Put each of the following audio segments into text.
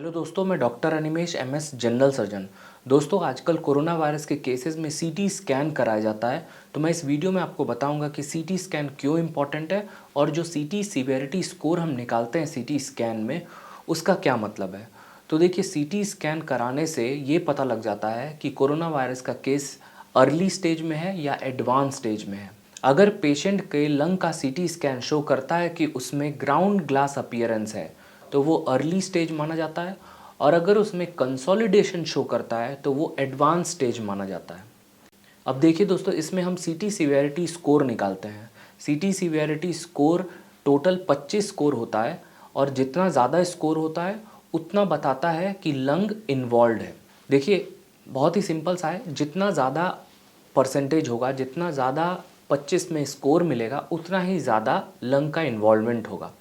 Hello दोस्तों, मैं doctor Animesh MS general surgeon. दोस्तों, आजकल कोरोना वायरस के केसेस में सीटी स्कैन कराया जाता है। तो मैं इस वीडियो में आपको बताऊंगा कि सीटी स्कैन क्यों इम्पॉर्टेंट है और जो सीटी सीवियरिटी स्कोर हम निकालते हैं सीटी स्कैन में, उसका क्या मतलब है। तो देखिए, सीटी स्कैन कराने से ये पता लग जाता है कि कोरोना वायरस का केस अर्ली स्टेज में है या एडवांस स्टेज में है। अगर पेशेंट के लंग का सीटी स्कैन शो करता है कि उसमें ग्राउंड ग्लास अपीयरेंस है, तो वो अर्ली स्टेज माना जाता है। और अगर उसमें कंसोलिडेशन शो करता है तो वो एडवांस स्टेज माना जाता है। अब देखिए दोस्तों, इसमें हम सीटी सीवियरिटी स्कोर निकालते हैं। सीटी सीवियरिटी स्कोर टोटल 25 स्कोर होता है और जितना ज़्यादा स्कोर होता है उतना बताता है कि लंग इन्वॉल्व है। देखिए, बहुत ही सिंपल सा है, जितना ज़्यादा परसेंटेज होगा, जितना ज़्यादा 25 में स्कोर मिलेगा, उतना ही ज़्यादा लंग का इन्वॉल्वमेंट होगा।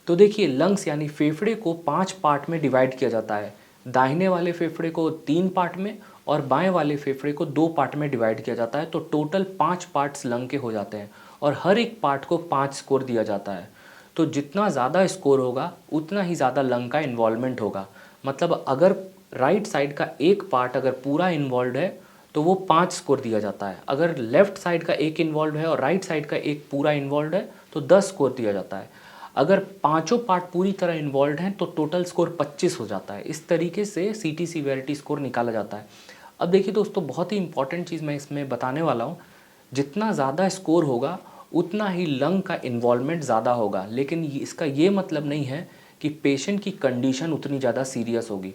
तो देखिए, लंग्स यानी फेफड़े को 5 पार्ट में डिवाइड किया जाता है। दाहिने वाले फेफड़े को 3 पार्ट में और बाएं वाले फेफड़े को 2 पार्ट में डिवाइड किया जाता है। तो टोटल 5 पार्ट्स लंग के हो जाते हैं और हर एक पार्ट को 5 स्कोर दिया जाता है। तो जितना ज़्यादा स्कोर होगा उतना ही ज़्यादा लंग का इन्वॉल्वमेंट होगा। मतलब अगर राइट साइड का एक पार्ट अगर पूरा इन्वॉल्व है तो वो 5 स्कोर दिया जाता है। अगर लेफ्ट साइड का एक इन्वॉल्व है और राइट साइड का एक पूरा इन्वॉल्व है तो 10 स्कोर दिया जाता है। अगर पांचों पार्ट पूरी तरह इन्वॉल्व हैं तो टोटल स्कोर 25 हो जाता है। इस तरीके से सीटी सीवियरिटी स्कोर निकाला जाता है। अब देखिए दोस्तों, बहुत ही इंपॉर्टेंट चीज़ मैं इसमें बताने वाला हूँ। जितना ज़्यादा स्कोर होगा उतना ही लंग का इन्वॉल्वमेंट ज़्यादा होगा, लेकिन इसका ये मतलब नहीं है कि पेशेंट की कंडीशन उतनी ज़्यादा सीरियस होगी।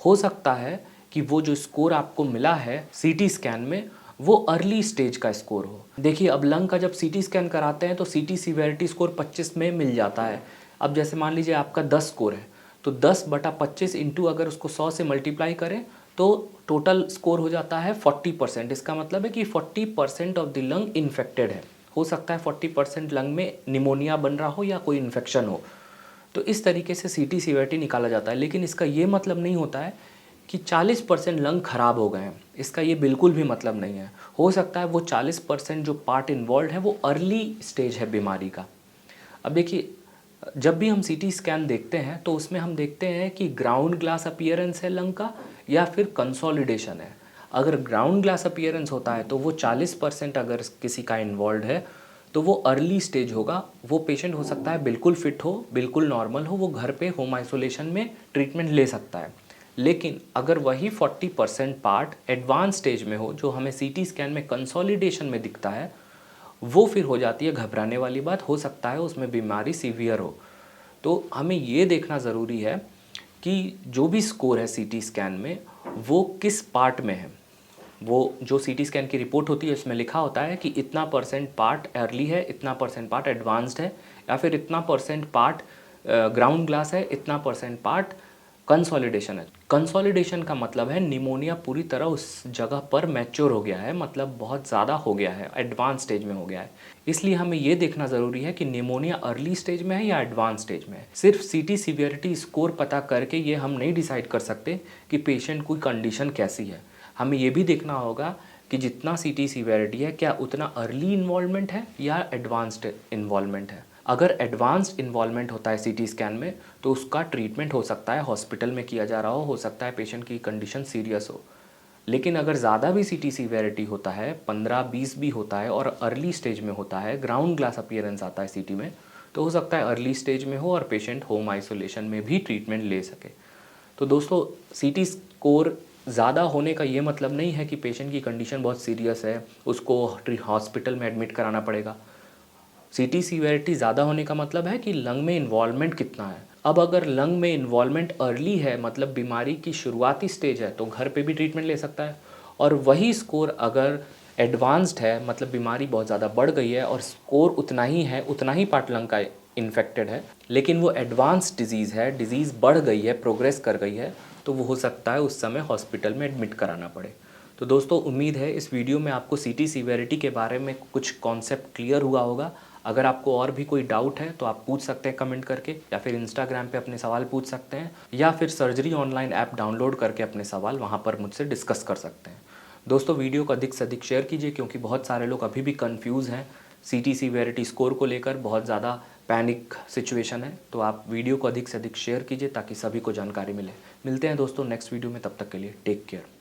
हो सकता है कि वो जो स्कोर आपको मिला है सीटी स्कैन में वो अर्ली स्टेज का स्कोर हो। देखिए, अब लंग का जब सीटी स्कैन कराते हैं तो सीटी सीवियरिटी स्कोर 25 में मिल जाता है। अब जैसे मान लीजिए आपका 10 स्कोर है, तो 10/25 इंटू अगर उसको 100 से मल्टीप्लाई करें तो टोटल स्कोर हो जाता है 40%। इसका मतलब है कि 40% ऑफ द लंग इन्फेक्टेड है। हो सकता है 40% लंग में निमोनिया बन रहा हो या कोई इन्फेक्शन हो। तो इस तरीके से सीटी सीवियरिटी निकाला जाता है। लेकिन इसका ये मतलब नहीं होता है कि 40% लंग खराब हो गए हैं। इसका ये बिल्कुल भी मतलब नहीं है। हो सकता है वो 40% जो पार्ट इन्वॉल्व है वो अर्ली स्टेज है बीमारी का। अब देखिए, जब भी हम सीटी स्कैन देखते हैं तो उसमें हम देखते हैं कि ग्राउंड ग्लास अपीयरेंस है लंग का या फिर कंसोलिडेशन है। अगर ग्राउंड ग्लास अपीयरेंस होता है तो वो 40% अगर किसी का इन्वॉल्व है तो वो अर्ली स्टेज होगा। वो पेशेंट हो सकता है बिल्कुल फिट हो, बिल्कुल नॉर्मल हो, वो घर पे होम आइसोलेशन में ट्रीटमेंट ले सकता है। लेकिन अगर वही 40% पार्ट एडवांस स्टेज में हो, जो हमें सीटी स्कैन में कंसोलिडेशन में दिखता है, वो फिर हो जाती है घबराने वाली बात। हो सकता है उसमें बीमारी सीवियर हो। तो हमें ये देखना ज़रूरी है कि जो भी स्कोर है सीटी स्कैन में वो किस पार्ट में है। वो जो सीटी स्कैन की रिपोर्ट होती है उसमें लिखा होता है कि इतना परसेंट पार्ट अर्ली है, इतना परसेंट पार्ट एडवांस्ड है, या फिर इतना परसेंट पार्ट ग्राउंड ग्लास है, इतना परसेंट पार्ट कंसोलिडेशन है। कंसोलिडेशन का मतलब है निमोनिया पूरी तरह उस जगह पर मैच्योर हो गया है, मतलब बहुत ज़्यादा हो गया है, एडवांस स्टेज में हो गया है। इसलिए हमें ये देखना ज़रूरी है कि निमोनिया अर्ली स्टेज में है या एडवांस स्टेज में है। सिर्फ सीटी सीवियरिटी स्कोर पता करके ये हम नहीं डिसाइड कर सकते कि पेशेंट की कंडीशन कैसी है। हमें ये भी देखना होगा कि जितना सीटी सीवियरिटी है क्या उतना अर्ली इन्वॉल्वमेंट है या एडवांस्ड इन्वॉल्वमेंट है। अगर एडवांस्ड इन्वॉल्वमेंट होता है सीटी स्कैन में तो उसका ट्रीटमेंट हो सकता है हॉस्पिटल में किया जा रहा हो सकता है पेशेंट की कंडीशन सीरियस हो। लेकिन अगर ज़्यादा भी सीटी सीवियरिटी होता है, 15-20 भी होता है और अर्ली स्टेज में होता है, ग्राउंड ग्लास अपीयरेंस आता है सीटी में, तो हो सकता है अर्ली स्टेज में हो और पेशेंट होम आइसोलेशन में भी ट्रीटमेंट ले सके। तो दोस्तों, सीटी स्कोर ज़्यादा होने का ये मतलब नहीं है कि पेशेंट की कंडीशन बहुत सीरियस है, उसको हॉस्पिटल में एडमिट कराना पड़ेगा। सीटी सीवियरिटी ज़्यादा होने का मतलब है कि लंग में इन्वॉल्वमेंट कितना है। अब अगर लंग में इन्वॉल्वमेंट अर्ली है, मतलब बीमारी की शुरुआती स्टेज है, तो घर पे भी ट्रीटमेंट ले सकता है। और वही स्कोर अगर एडवांस्ड है, मतलब बीमारी बहुत ज़्यादा बढ़ गई है और स्कोर उतना ही है, उतना ही पार्ट लंग का इन्फेक्टेड है, लेकिन वो एडवांस डिजीज़ है, डिजीज़ बढ़ गई है, प्रोग्रेस कर गई है, तो वो हो सकता है उस समय हॉस्पिटल में एडमिट कराना पड़े। तो दोस्तों, उम्मीद है इस वीडियो में आपको सीटी सीवियरिटी के बारे में कुछ कॉन्सेप्ट क्लियर हुआ होगा। अगर आपको और भी कोई डाउट है तो आप पूछ सकते हैं कमेंट करके, या फिर इंस्टाग्राम पे अपने सवाल पूछ सकते हैं, या फिर सर्जरी ऑनलाइन ऐप डाउनलोड करके अपने सवाल वहाँ पर मुझसे डिस्कस कर सकते हैं। दोस्तों, वीडियो को अधिक से अधिक शेयर कीजिए क्योंकि बहुत सारे लोग अभी भी कंफ्यूज हैं सीटी सीवियरिटी स्कोर को लेकर, बहुत ज़्यादा पैनिक सिचुएशन है। तो आप वीडियो को अधिक से अधिक शेयर कीजिए ताकि सभी को जानकारी मिले। मिलते हैं दोस्तों नेक्स्ट वीडियो में, तब तक के लिए टेक केयर।